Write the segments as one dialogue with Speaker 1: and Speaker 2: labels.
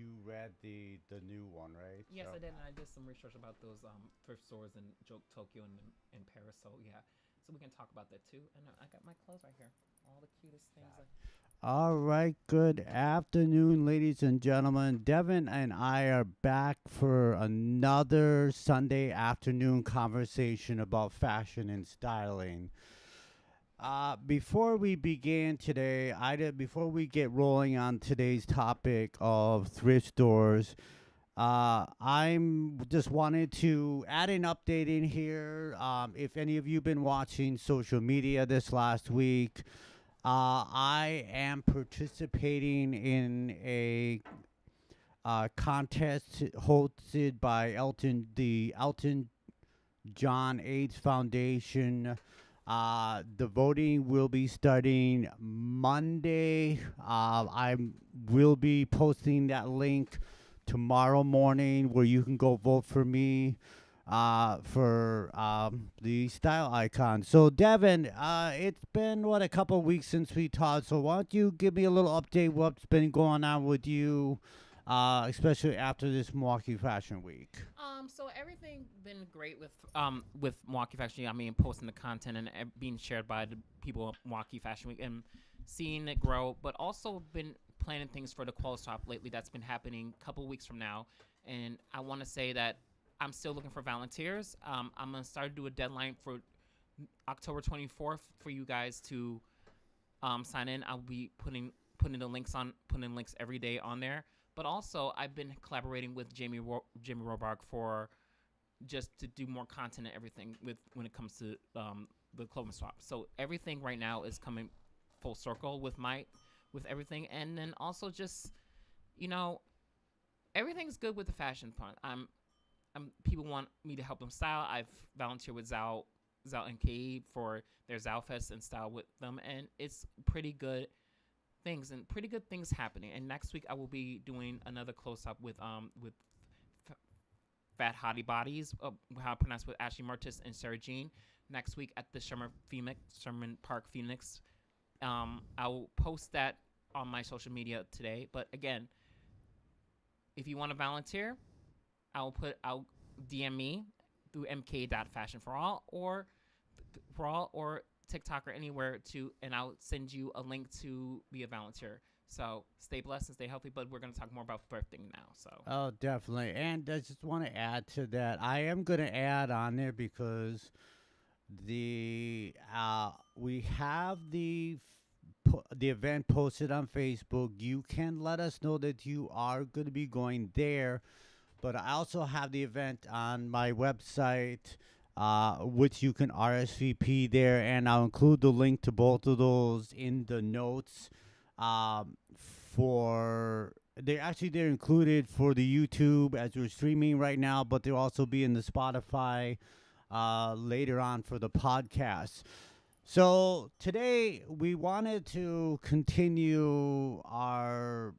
Speaker 1: you read the new one, right?
Speaker 2: Yes,
Speaker 1: So
Speaker 2: I did, and I did some research about those thrift stores in Tokyo and Paris. So yeah, so we can talk about that too. And I got my clothes right here, all the cutest things.
Speaker 1: all right, good afternoon, ladies and gentlemen. Devin and I are back for another Sunday afternoon conversation about fashion and styling. Before we begin today, before we get rolling on today's topic of thrift stores, I'm just wanted to add an update in here. If any of you been watching social media this last week, I am participating in a contest hosted by the Elton John AIDS Foundation. The voting will be starting Monday. I will be posting that link tomorrow morning where you can go vote for me for the style icon. So, Devin, it's been, what, a couple of weeks since we talked. So, why don't you give me a little update what's been going on with you, especially after this Milwaukee Fashion Week?
Speaker 2: So everything been great with Milwaukee Fashion Week. I mean, posting the content and being shared by the people of Milwaukee Fashion Week and seeing it grow, but also been planning things for the Quell Swap lately. That's been happening a couple weeks from now, and I want to say that I'm still looking for volunteers. I'm gonna start to do a deadline for October 24th for you guys to sign in. I'll be putting links every day on there. But also, I've been collaborating with Jamie Robark for just to do more content and everything with when it comes to the clothing swap. So everything right now is coming full circle with everything, and then also just you know everything's good with the fashion part. People want me to help them style. I've volunteered with Zal and K for their Zal Fest and style with them, and it's pretty good things happening. And next week I will be doing another close up with Fat Hottie Bodies, how I pronounce, with Ashley Martis and Sarah Jean next week at the Sherman Park Phoenix. I will post that on my social media today. But again, if you want to volunteer, I'll DM me through mk.fashionforall or TikTok or anywhere and I'll send you a link to be a volunteer. So stay blessed and stay healthy. But we're gonna talk more about thrifting now. So
Speaker 1: Oh, definitely. And I just want to add to that. I am going to add on there because we have the event posted on Facebook. You can let us know that you are going to be going there, but I also have the event on my website, which you can RSVP there, and I'll include the link to both of those in the notes. For they're included for the YouTube as we're streaming right now, but they'll also be in the Spotify later on for the podcast. So today we wanted to continue our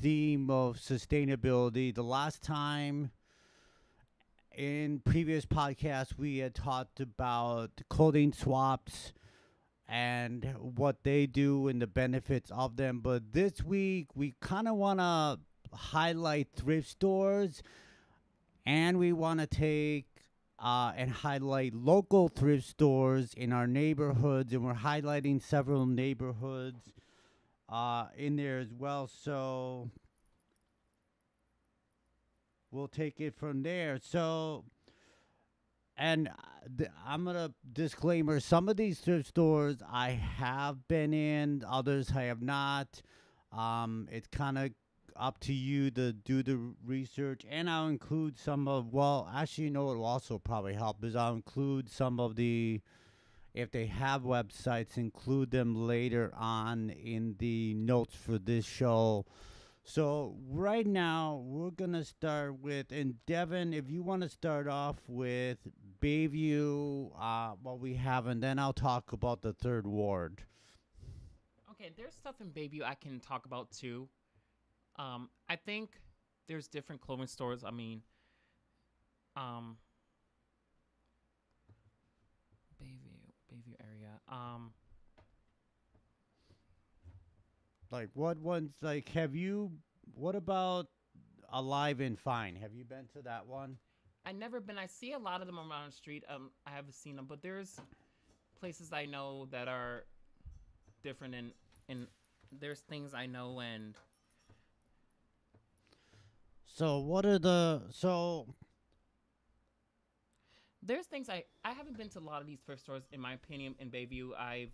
Speaker 1: theme of sustainability. The last time in previous podcasts we had talked about clothing swaps and what they do and the benefits of them. But this week we kind of want to highlight thrift stores, and we want to take and highlight local thrift stores in our neighborhoods, and we're highlighting several neighborhoods in there as well. So we'll take it from there. So, and I'm gonna disclaimer: some of these thrift stores I have been in, others I have not. It's kind of up to you to do the research, and I'll include some of. Well, actually, you know what will also probably help is I'll include some of the. If they have websites, include them later on in the notes for this show. So right now we're gonna start with, and Devin, if you want to start off with Bayview, what we have, and then I'll talk about the third ward.
Speaker 2: okay, there's stuff in Bayview I can talk about too. I think there's different clothing stores. I mean, um, Bayview area.
Speaker 1: Like what ones? Like have you? What about? Alive and Fine. Have you been to that one?
Speaker 2: I never been. I see a lot of them around the street. I haven't seen them, but there's places I know that are different, and there's things I know, and
Speaker 1: So what are the so
Speaker 2: there's things I haven't been to a lot of these thrift stores. In my opinion, in Bayview, I've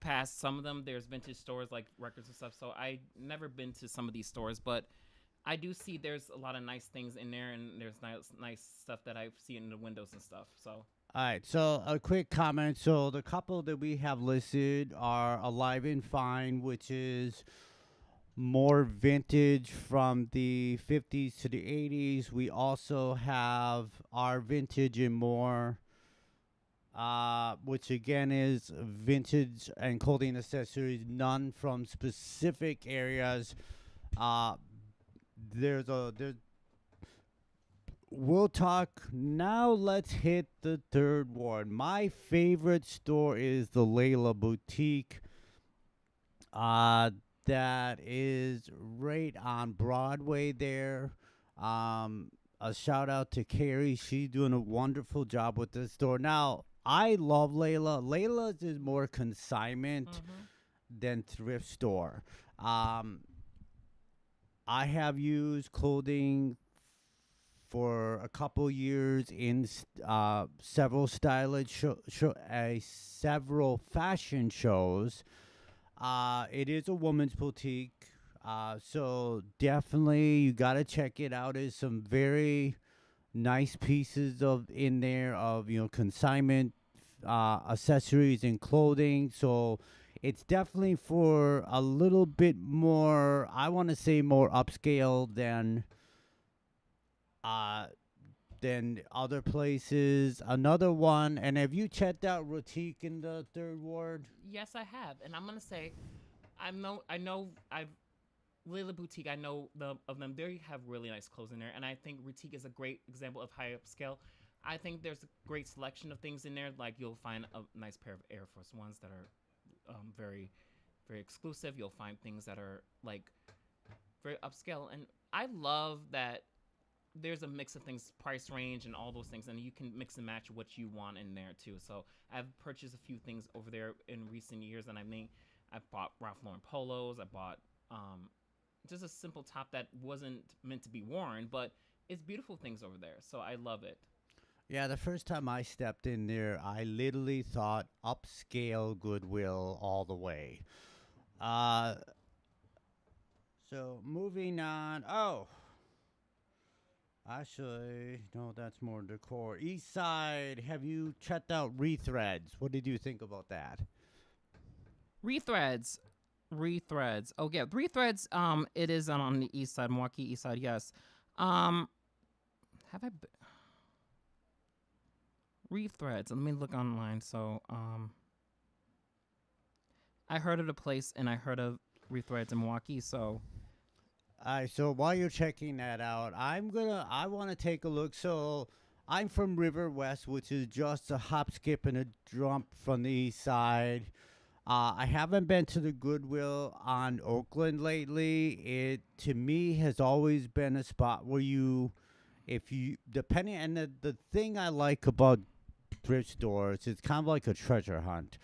Speaker 2: passed some of them. There's vintage stores like records and stuff, so I never been to some of these stores, but I do see there's a lot of nice things in there, and there's nice stuff that I see in the windows and stuff. So
Speaker 1: all right, so a quick comment. So the couple that we have listed are Alive and Fine, which is more vintage from the 50s to the 80s. We also have our Vintage and More, which again is vintage and clothing accessories, none from specific areas. Uh, there's we'll talk now. Let's hit the third ward. My favorite store is the Layla Boutique. Uh, that is right on Broadway there. A shout out to Carrie. She's doing a wonderful job with this store. Now, I love Layla. Layla's is more consignment than thrift store. Um, I have used clothing for a couple years in several several fashion shows. It is a woman's boutique, so definitely you gotta check it out. There's some very nice pieces of in there of consignment accessories and clothing. So it's definitely for a little bit more. I want to say more upscale uh other places. Another one, and have you checked out Boutique in the third ward?
Speaker 2: yes, I have, and I'm gonna say, I've Layla Boutique. I know of them. They have really nice clothes in there, and I think Boutique is a great example of high upscale. I think there's a great selection of things in there. Like you'll find a nice pair of Air Force Ones that are very, very exclusive. You'll find things that are like very upscale, and I love that there's a mix of things, price range and all those things, and you can mix and match what you want in there too. So I've purchased a few things over there in recent years, and I bought Ralph Lauren polos. I bought just a simple top that wasn't meant to be worn, but it's beautiful things over there. So I love it.
Speaker 1: Yeah, the first time I stepped in there, I literally thought upscale Goodwill all the way. Uh, so moving on. Oh, actually, no, that's more decor. East Side, have you checked out Rethreads? What did you think about that?
Speaker 2: Rethreads. Rethreads. Oh yeah, Rethreads. It is on the east side, Milwaukee east side. Yes. Have I Rethreads? Let me look online. So I heard of the place and I heard of Rethreads in Milwaukee. So
Speaker 1: All right, so while you're checking that out, I want to take a look. So I'm from River West, which is just a hop, skip, and a jump from the east side. I haven't been to the Goodwill on Oakland lately. It to me has always been a spot where if you depending, and the thing I like about thrift stores, it's kind of like a treasure hunt.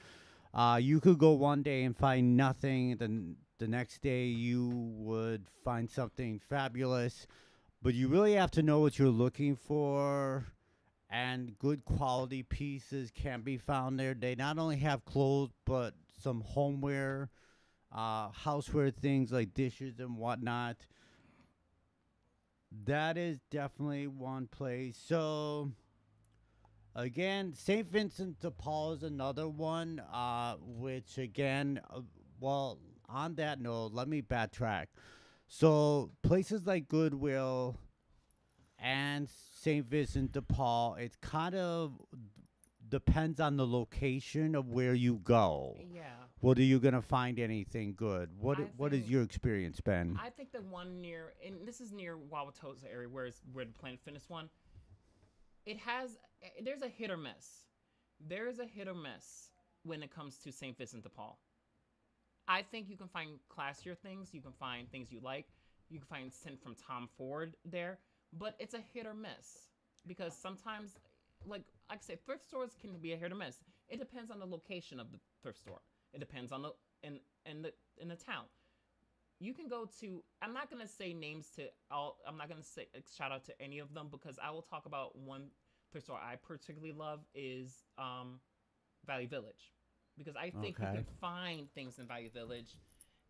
Speaker 1: You could go one day and find nothing, then the next day you would find something fabulous, but you really have to know what you're looking for. And good quality pieces can be found there. They not only have clothes, but some homeware, houseware things like dishes and whatnot. That is definitely one place. So again, St. Vincent de Paul is another one, which again, well, on that note, let me backtrack. So places like Goodwill and St. Vincent de Paul, it kind of depends on the location of where you go.
Speaker 2: yeah,
Speaker 1: Whether you're gonna find anything good.
Speaker 2: I
Speaker 1: What has
Speaker 2: think
Speaker 1: your experience been?
Speaker 2: I think the one near, and this is near Wauwatosa area, where the Planet Fitness one. It has there's a hit or miss. There is a hit or miss when it comes to St. Vincent de Paul. I think you can find classier things. You can find things you like. you can find scent from Tom Ford there, but it's a hit or miss because sometimes, like I said, thrift stores can be a hit or miss. It depends on the location of the thrift store. It depends on the in the town. You can go to. I'm not gonna say names to all. I'm not gonna say shout out to any of them because I will talk about one thrift store I particularly love is Value Village, because I think you
Speaker 1: Okay.
Speaker 2: can find things in Value Village,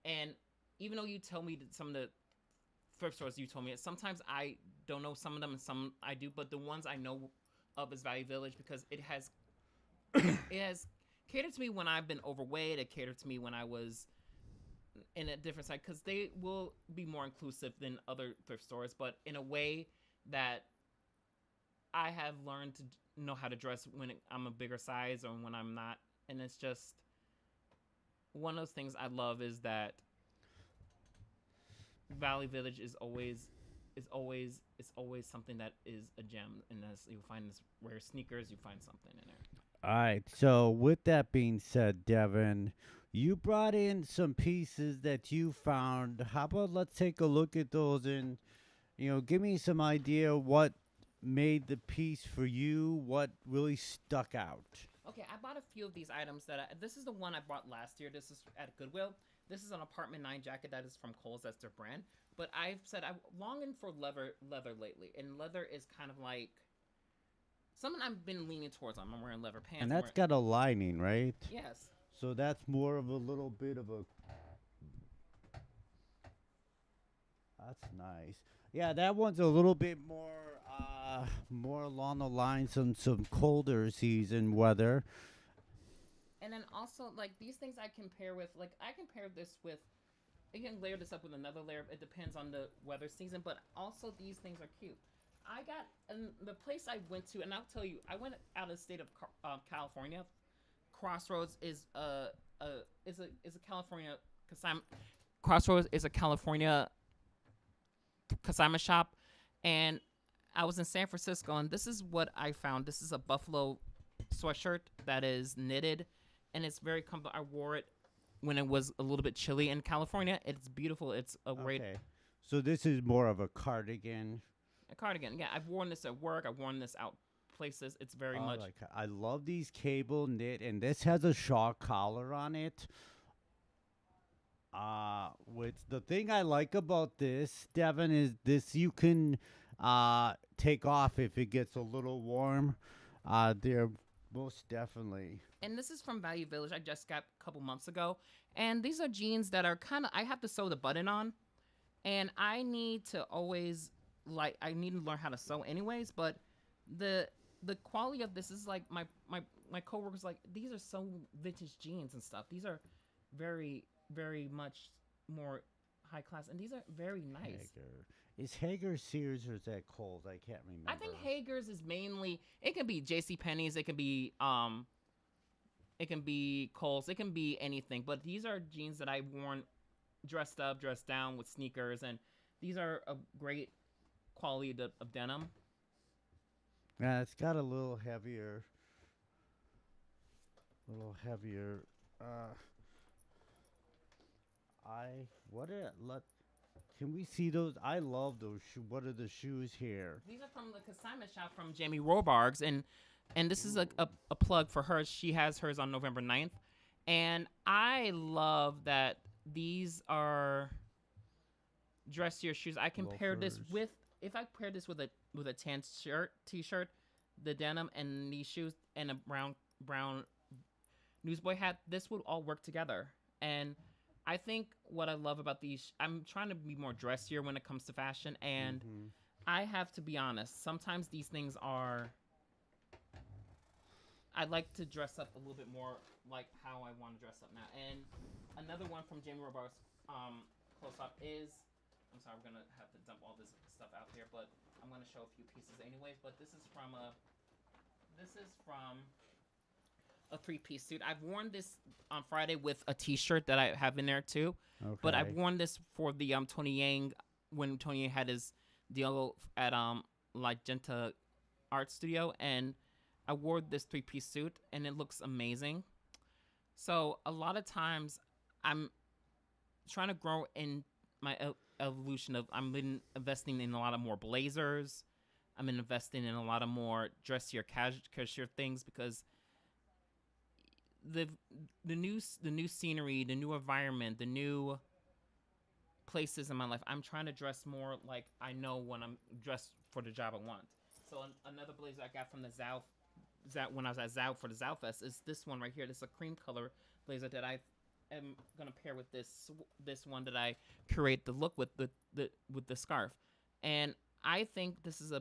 Speaker 2: and even though you tell me that some of the thrift stores you told me, sometimes I don't know some of them and some I do, but the ones I know of is Value Village because it has catered to me when I've been overweight. It catered to me when I was in a different side because they will be more inclusive than other thrift stores, but in a way that I have learned to know how to dress when I'm a bigger size or when I'm not. And it's just one of those things I love is that Valley Village is always something that is a gem. And as you find this rare sneakers, you find something in there.
Speaker 1: All right. So with that being said, Devin, you brought in some pieces that you found. How about let's take a look at those and give me some idea what made the piece for you, what really stuck out.
Speaker 2: Okay, I bought a few of these items this is the one I bought last year. This is at Goodwill. This is an Apartment 9 jacket that is from Kohl's. That's their brand. But I've said I'm longing for leather lately. And leather is kind of like something I've been leaning towards. I'm wearing leather pants.
Speaker 1: And that's got a lining, right?
Speaker 2: Yes.
Speaker 1: So that's more of a little bit of a. That's nice. Yeah, that one's a little bit more along the lines of some colder season weather.
Speaker 2: And then also like these things I compare with I compare this with you can layer this up with another layer. It depends on the weather season, but also these things are cute. I got and the place I went to, and I'll tell you, I went out of the state of California. Crossroads is a California Crossroads is a California consignment shop, and I was in San Francisco, and this is what I found. This is a buffalo sweatshirt that is knitted, and it's very comfortable. I wore it when it was a little bit chilly in California. It's beautiful. It's a great
Speaker 1: Okay. So this is more of a cardigan.
Speaker 2: a cardigan. Yeah, I've worn this at work. I've worn this out places. It's very much.
Speaker 1: I love these cable knit, and this has a shawl collar on it. With the thing I like about this, Devin, is this you can take off if it gets a little warm. They're most definitely.
Speaker 2: And this is from Value Village. I just got a couple months ago, and these are jeans that are kind of. I have to sew the button on, and I need to always I need to learn how to sew anyways. But the quality of this is like my coworkers like these are so vintage jeans and stuff. These are very much more high class, and these are very nice.
Speaker 1: Hager. Is Hager Sears or is that Kohl's? I can't remember.
Speaker 2: I think Hager's is mainly it can be J.C. Penney's, it can be Kohl's, it can be anything. But these are jeans that I've worn dressed up, dressed down with sneakers, and these are a great quality of denim.
Speaker 1: Yeah, it's got a little heavier. Little heavier. Can we see those? I love those shoes. What are the shoes here?
Speaker 2: These are from the consignment shop from Jamie Robards, and this is a plug for her. She has hers on November 9th. And I love that these are dressier shoes. I compare this
Speaker 1: Loafers.
Speaker 2: with if I pair this with a tan t-shirt, the denim, and these shoes, and a brown newsboy hat, this would all work together. And I think what I love about these, I'm trying to be more dressier when it comes to fashion, and I have to be honest. Sometimes these things are. I like to dress up a little bit more like how I want to dress up now. And another one from Jamie Robards, close up is. I'm sorry, we're gonna have to dump all this stuff out here, but I'm gonna show a few pieces anyways. But this is from a three-piece suit. I've worn this on Friday with a T-shirt that I have in there too.
Speaker 1: Okay.
Speaker 2: But I've worn this for the Tony Yang when Tony Yang had his deal at La Genta Art Studio, and I wore this three-piece suit, and it looks amazing. So a lot of times I'm trying to grow in evolution of I'm been investing in a lot of more blazers. I'm investing in a lot of more dressier casual things because the the new scenery, the new environment, the new places in my life. I'm trying to dress more like I know when I'm dressed for the job I want. So another blazer I got from the when I was at Zao for the Zao Fest is this one right here. This is a cream color blazer that I am gonna pair with this one that I curate the look with the scarf, and I think this is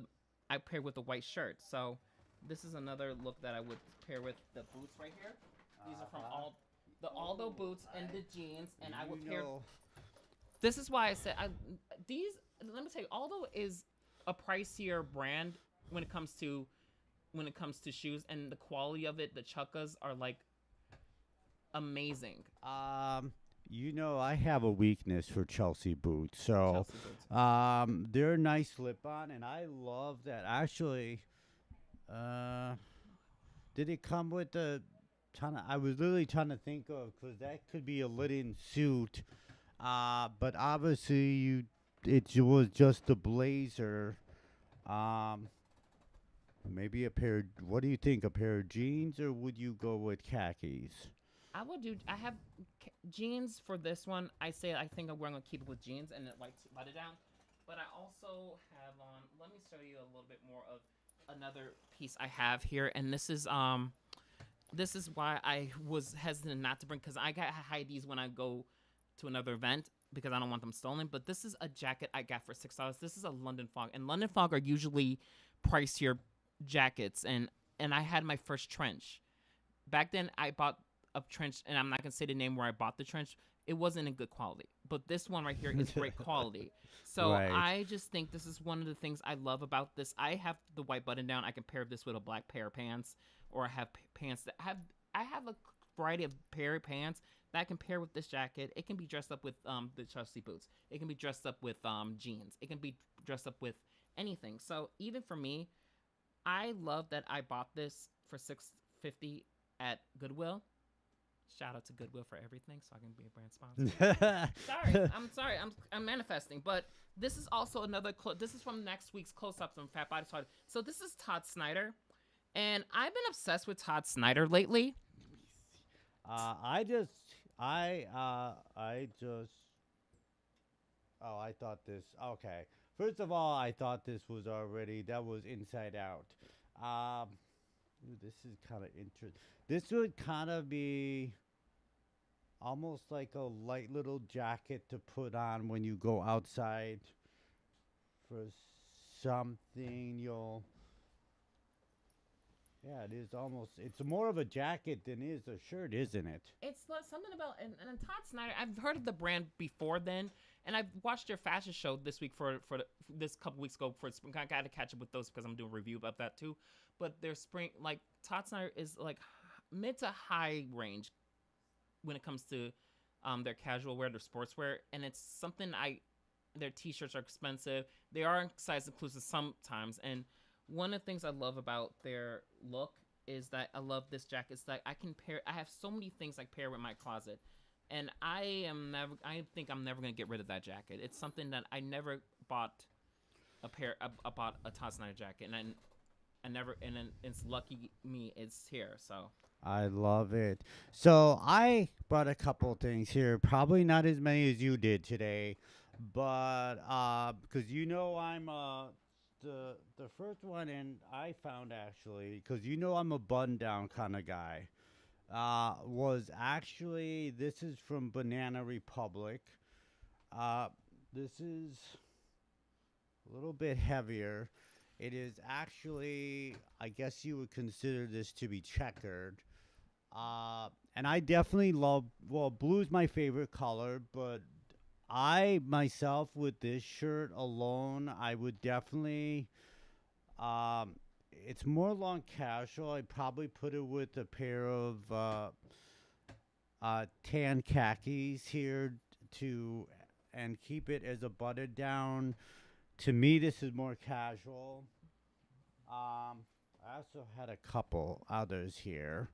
Speaker 2: I pair with a white shirt. So this is another look that I would pair with the boots right here. These are from the Aldo boots and the jeans, and I would pair. This is why I said these. Let me tell you, Aldo is a pricier brand when it comes to shoes, and the quality of it. The chukkas are like amazing.
Speaker 1: I have a weakness for Chelsea boots, so
Speaker 2: Chelsea boots.
Speaker 1: they're a nice slip-on, and I love that. Actually, did it come with the? I was literally trying to think of because that could be a linen suit, but obviously it was just a blazer. Um, Maybe a pair. What do you think? A pair of jeans, or would you go with khakis?
Speaker 2: I would do. I have jeans for this one. I think we're gonna keep it with jeans and let it down. But I also have on. Let me show you a little bit more of another piece I have here, and this is why I was hesitant not to bring because I got hide these when I go to another event because I don't want them stolen. But this is a jacket I got for $6. This is a London Fog, and London Fog are usually pricier jackets, and I had my first trench. Back then, I bought a trench, and I'm not gonna say the name where I bought the trench. It wasn't in good quality, but this one right here is great quality. So
Speaker 1: Right.
Speaker 2: I just think this is one of the things I love about this. I have the white button down. I can pair this with a black pair of pants, or I have pants that have. I have a variety of pair of pants that I can pair with this jacket. It can be dressed up with the Chelsea boots. It can be dressed up with jeans. It can be dressed up with anything. So even for me, I love that I bought this for $6.50 at Goodwill. Shout out to Goodwill for everything, so I can be a brand sponsor. sorry, I'm manifesting, but this is also another. This is from next week's close-ups from Fat Body Talk. So this is Todd Snyder, and I've been obsessed with Todd Snyder lately.
Speaker 1: I just. Oh, I thought this. Okay. First of all, I thought this was already. That was Inside Out. This is kind of interesting. This would kind of be almost like a light little jacket to put on when you go outside for something. Yeah, it is almost. It's more of a jacket than it is a shirt, isn't it?
Speaker 2: It's something about and Todd Snyder. I've heard of the brand before then, and I've watched their fashion show this week this couple weeks ago for spring. I got to catch up with those because I'm doing a review about that too. But their spring, like Todd Snyder, is like mid to high range when it comes to their casual wear, their sportswear, and it's something Their t-shirts are expensive. They are size inclusive sometimes, and one of the things I love about their look is that I love this jacket. It's like I have so many things I pair with my closet, and I think I'm never gonna get rid of that jacket. It's something that I never bought I bought a Todd Snyder jacket, and it's lucky me it's here. So
Speaker 1: I love it. So I brought a couple things here. Probably not as many as you did today, but because I'm the first one, and I found actually because I'm a button down kind of guy. Was actually this is from Banana Republic. This is a little bit heavier. It is actually, I guess you would consider this to be checkered. And I definitely love, well, blue is my favorite color, but I myself with this shirt alone, I would definitely, it's more long casual. I'd probably put it with a pair of tan khakis here to, and keep it as a button down. To me, this is more casual. I also had a couple others here.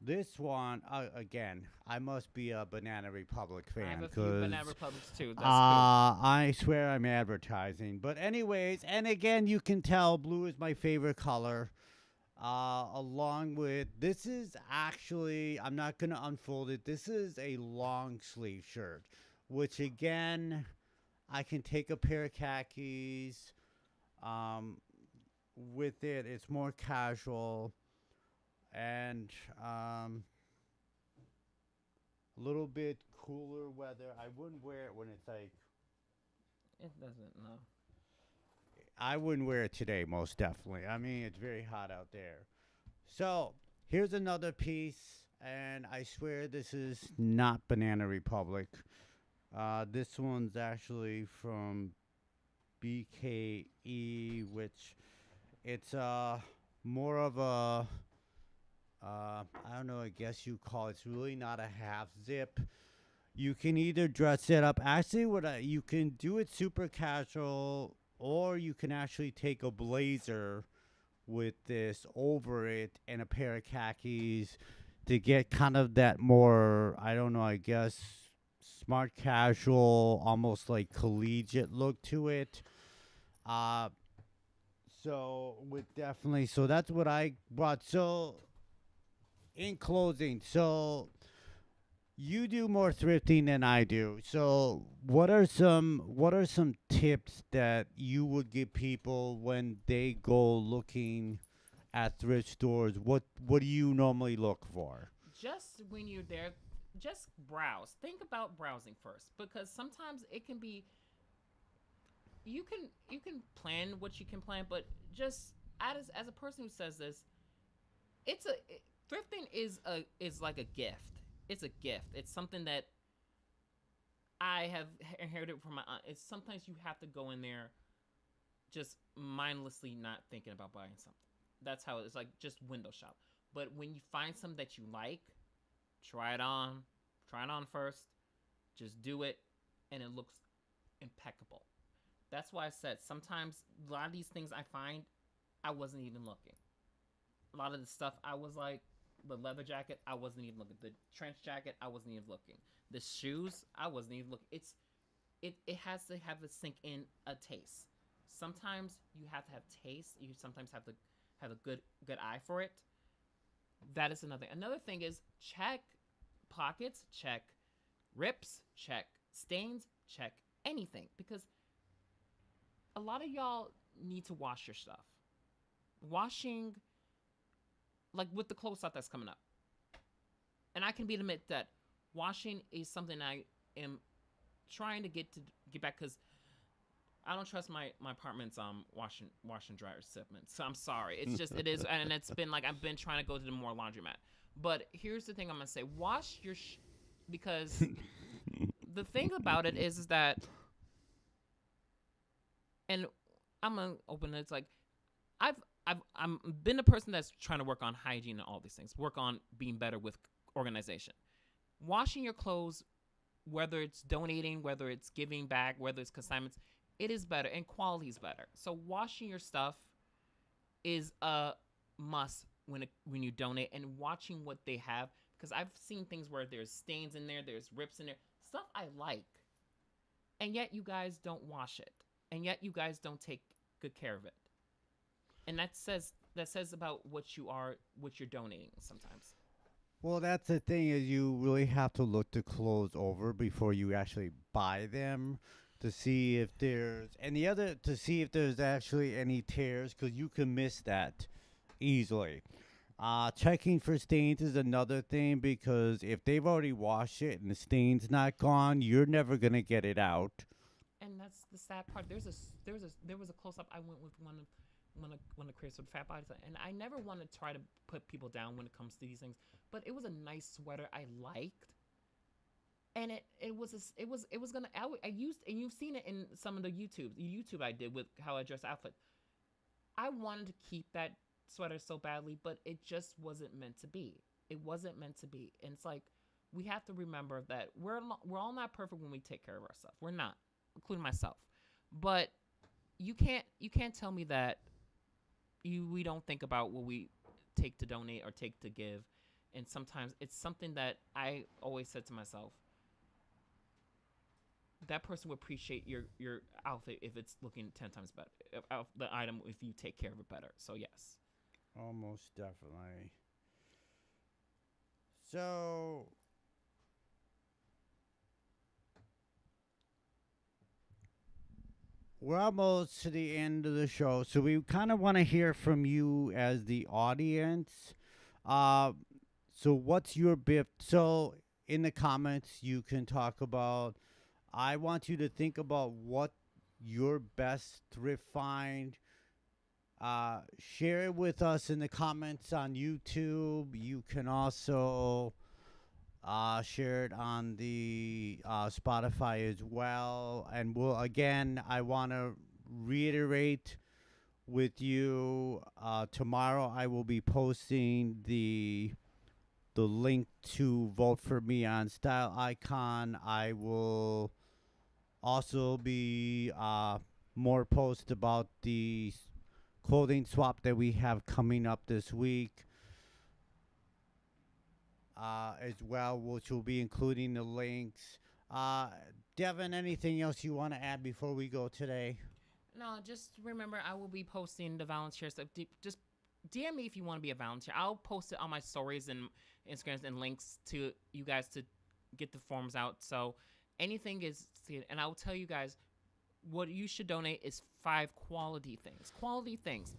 Speaker 1: This one, again, I must be a Banana Republic
Speaker 2: I have
Speaker 1: fan
Speaker 2: a few Banana
Speaker 1: because
Speaker 2: Republics too. That's cool.
Speaker 1: I swear I'm advertising. But anyways, and again, you can tell blue is my favorite color. Along with this is actually, I'm not gonna unfold it. This is a long sleeve shirt, which again, I can take a pair of khakis. Um, with it, it's more casual and a little bit cooler weather. I wouldn't wear it when it's like
Speaker 2: It doesn't. No.
Speaker 1: I wouldn't wear it today, most definitely. I mean, it's very hot out there. So here's another piece, and I swear this is not Banana Republic. This one's actually from BKE, which it's more of a I don't know. I guess you call it. It's really not a half zip. You can either dress it up. Actually, you can do it super casual, or you can actually take a blazer with this over it and a pair of khakis to get kind of that more, I don't know, I guess, smart casual, almost like collegiate look to it. Uh, so that's what I brought. So, in closing, so you do more thrifting than I do. So, what are some tips that you would give people when they go looking at thrift stores? What do you normally look for?
Speaker 2: Just when you're there, just browse. Think about browsing first, because sometimes it can be, you can plan what you can plan, but just as a person who says this, thrifting is like a gift. It's a gift. It's something that I have inherited from my aunt. It's sometimes you have to go in there just mindlessly not thinking about buying something. That's how it's like, just window shop. But when you find something that you like, try it on. Try it on first. Just do it, and it looks impeccable. That's why I said sometimes a lot of these things I find, I wasn't even looking. A lot of the stuff I was like, the leather jacket, I wasn't even looking. The trench jacket, I wasn't even looking. The shoes, I wasn't even looking. It has to have a sink in a taste. Sometimes you have to have taste. You sometimes have to have a good eye for it. That is another. Another thing is, check pockets, check rips, check stains, check anything, because a lot of y'all need to wash your stuff. Washing, like with the clothes stuff that's coming up, and I can be admit that washing is something I am trying to get back, because I don't trust my apartment's washing dryer shipment. So I'm sorry. It's just, it is, and it's been like I've been trying to go to the more laundromat. But here's the thing I'm gonna say: wash your because the thing about it is that, and I'm gonna open it. It's like I've I'm been a person that's trying to work on hygiene and all these things, work on being better with organization. Washing your clothes, whether it's donating, whether it's giving back, whether it's consignments, it is better, and quality is better. So washing your stuff is a must when you donate, and watching what they have, because I've seen things where there's stains in there, there's rips in there, stuff I like, and yet you guys don't wash it, and yet you guys don't take good care of it, and that says about what you're donating sometimes.
Speaker 1: Well, that's the thing is you really have to look the clothes over before you actually buy them to see if there's actually any tears, because you can miss that easily. Checking for stains is another thing, because if they've already washed it and the stain's not gone, you're never gonna get it out.
Speaker 2: And that's the sad part. There was a close up I went with one of Chris with fat bodies, and I never want to try to put people down when it comes to these things, but it was a nice sweater I liked, and it was gonna, I used, and you've seen it in some of the YouTube I did with how I dress outfit. I wanted to keep that sweater so badly, but it just wasn't meant to be. It wasn't meant to be, and it's like, we have to remember that we're all not perfect when we take care of ourselves. We're not, including myself. But you can't tell me that we don't think about what we take to donate or take to give. And sometimes it's something that I always said to myself, that person would appreciate your outfit if it's looking 10 times better. The item if you take care of it better. So yes.
Speaker 1: Almost definitely. So we're almost to the end of the show, so we kind of want to hear from you as the audience. Uh, so what's your bit? So in the comments, you can talk about. I want you to think about what your best thrift find. Share it with us in the comments on YouTube. You can also share it on the Spotify as well. And I want to reiterate with you tomorrow. I will be posting the link to vote for me on Style Icon. I will also be more posts about the clothing swap that we have coming up this week. As well, which will be including the links. Uh, Devin, anything else you want to add before we go today?
Speaker 2: No, just remember I will be posting the volunteer stuff. Just DM me if you want to be a volunteer. I'll post it on my stories and Instagrams and links to you guys to get the forms out. So anything is, and I'll tell you guys what you should donate is 5 quality things,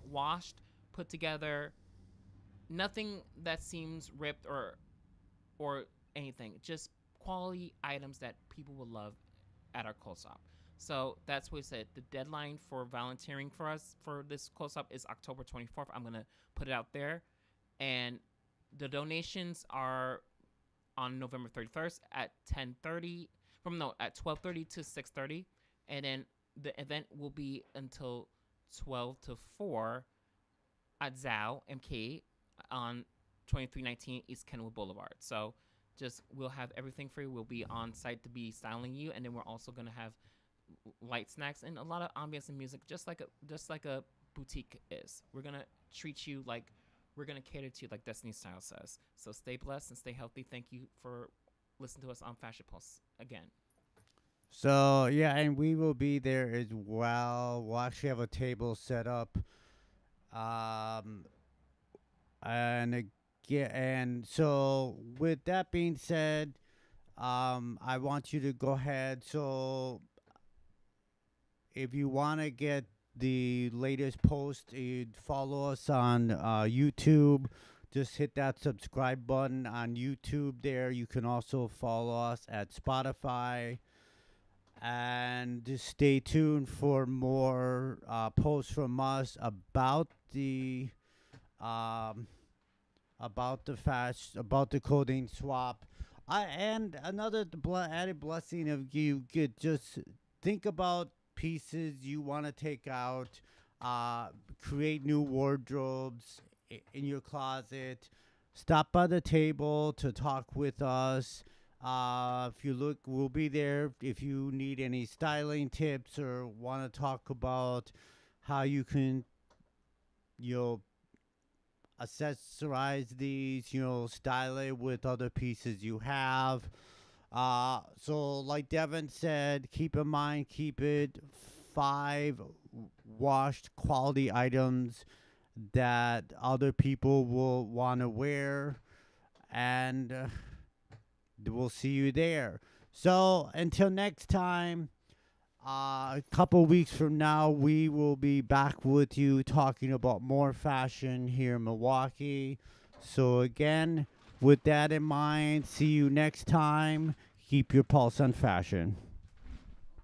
Speaker 2: washed, put together, nothing that seems ripped or anything. Just quality items that people will love at our close up. So that's what we said. The deadline for volunteering for us for this close up is October 24th. I'm gonna put it out there, and the donations are on November 31st at 10:30. At 12:30 to 6:30, and then the event will be until 12 to 4 at ZAO MK on 2319 East Kenwood Boulevard. So we'll have everything for you. We'll be on site to be styling you, and then we're also gonna have light snacks and a lot of ambiance and music, just like a boutique is. We're gonna treat you like we're gonna cater to you like Destiny Style says. So stay blessed and stay healthy. Thank you for listening to us on Fashion Pulse again.
Speaker 1: So yeah, and we will be there as well. We'll actually have a table set up. And again, and so with that being said, I want you to go ahead. So if you want to get the latest post, you'd follow us on YouTube. Just hit that subscribe button on YouTube there. You can also follow us at Spotify. And just stay tuned for more posts from us about the about the clothing swap. And another added blessing of you could just think about pieces you want to take out, create new wardrobes in your closet. Stop by the table to talk with us. If you look, we'll be there if you need any styling tips or want to talk about how you can, accessorize these, style it with other pieces you have. So like Devin said, keep in mind, keep it 5 washed quality items that other people will want to wear, and we'll see you there. So until next time, a couple weeks from now, we will be back with you talking about more fashion here in Milwaukee. So again, with that in mind, see you next time. Keep your pulse on fashion.